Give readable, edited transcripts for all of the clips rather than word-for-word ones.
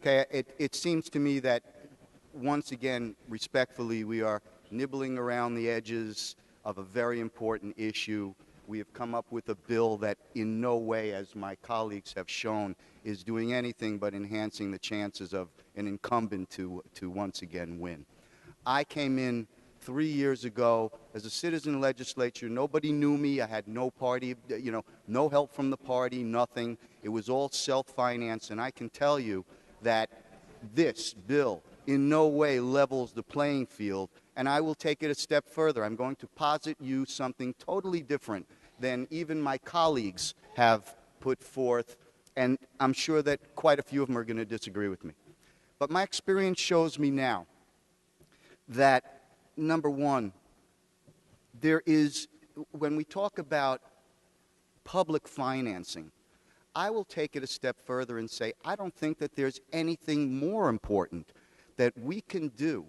Okay, it seems to me that, once again, respectfully, we are nibbling around the edges of a very important issue. We have come up with a bill that in no way, as my colleagues have shown, is doing anything but enhancing the chances of an incumbent to once again win. I came in 3 years ago as a citizen legislature. Nobody knew me. I had no party, no help from the party, nothing. It was all self-financed, and I can tell you that this bill in no way levels the playing field, and I will take it a step further. I'm going to posit you something totally different than even my colleagues have put forth, and I'm sure that quite a few of them are going to disagree with me. But my experience shows me now that, number one, there is, when we talk about public financing, I will take it a step further and say I don't think that there's anything more important that we can do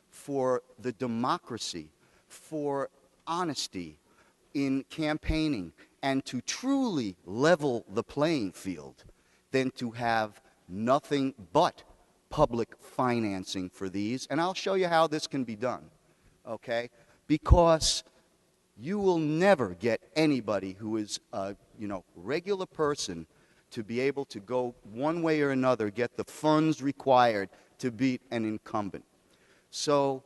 for the democracy, for honesty in campaigning, and to truly level the playing field than to have nothing but public financing for these. And I'll show you how this can be done, okay? Because you will never get anybody who is a regular person to be able to go one way or another, get the funds required to beat an incumbent. So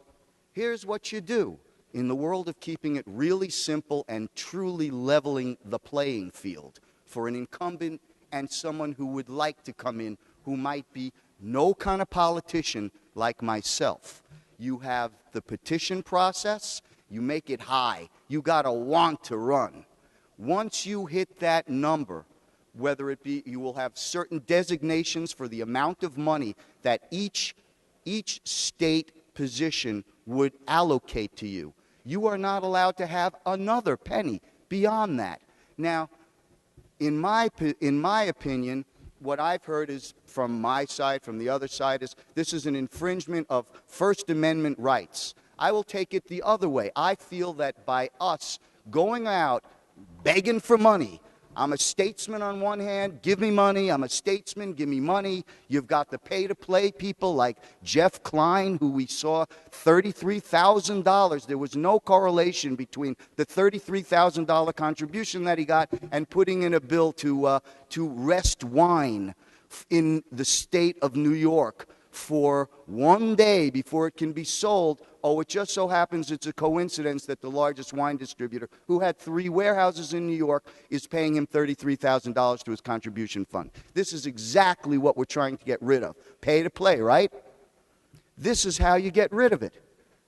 here's what you do in the world of keeping it really simple and truly leveling the playing field for an incumbent and someone who would like to come in who might be no kind of politician like myself. You have the petition process. You make it high. You got to want to run. Once you hit that number, whether it be, you will have certain designations for the amount of money that each state position would allocate to you. You are not allowed to have another penny beyond that. Now, in my opinion, what I've heard is from my side, from the other side, is this is an infringement of First Amendment rights. I will take it the other way. I feel that by us going out begging for money, I'm a statesman on one hand, give me money. I'm a statesman, give me money. You've got the pay-to-play people like Jeff Klein, who we saw $33,000. There was no correlation between the $33,000 contribution that he got and putting in a bill to rest wine in the state of New York for one day before it can be sold. Oh, it just so happens it's a coincidence that the largest wine distributor, who had 3 warehouses in New York, is paying him $33,000 to his contribution fund. This is exactly what we're trying to get rid of. Pay to play, right? This is how you get rid of it.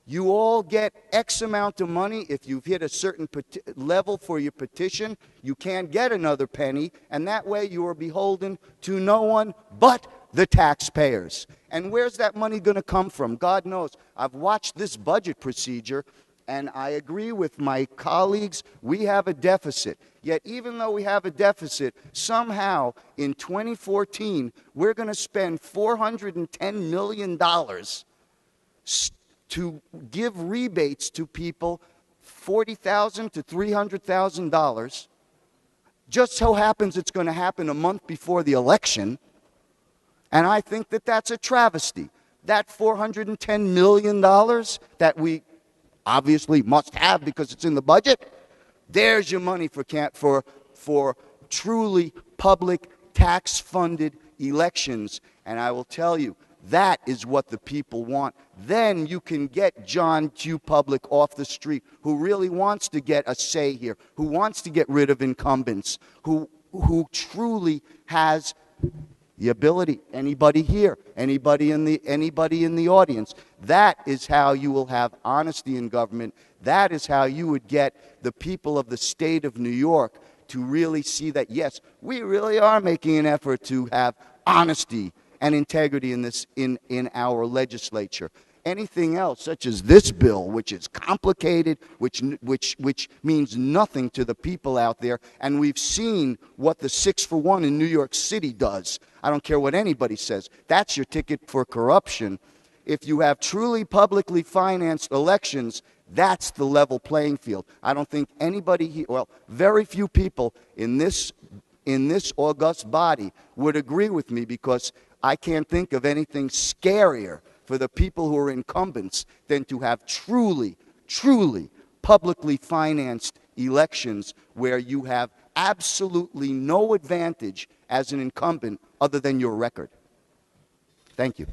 You all get X amount of money. If you've hit a certain level for your petition, you can't get another penny, and that way you are beholden to no one but the taxpayers. And where's that money going to come from? God knows. I've watched this budget procedure, and I agree with my colleagues. We have a deficit. Yet even though we have a deficit, somehow in 2014, we're going to spend $410 million to give rebates to people, $40,000 to $300,000. Just so happens it's going to happen a month before the election. And I think that that's a travesty. That $410 million that we obviously must have because it's in the budget, there's your money for truly public tax-funded elections. And I will tell you, that is what the people want. Then you can get John Q. Public off the street, who really wants to get a say here, who wants to get rid of incumbents, who truly has the ability. Anybody here, anybody in the audience. That is how you will have honesty in government. That is how you would get the people of the state of New York to really see that, yes, we really are making an effort to have honesty and integrity in our legislature. Anything else, such as this bill, which is complicated, which means nothing to the people out there, and we've seen what the 6-for-1 in New York City does. I don't care what anybody says. That's your ticket for corruption. If you have truly publicly financed elections, that's the level playing field. I don't think anybody here, well, very few people in this august body would agree with me, because I can't think of anything scarier for the people who are incumbents than to have truly, truly publicly financed elections where you have absolutely no advantage as an incumbent other than your record. Thank you.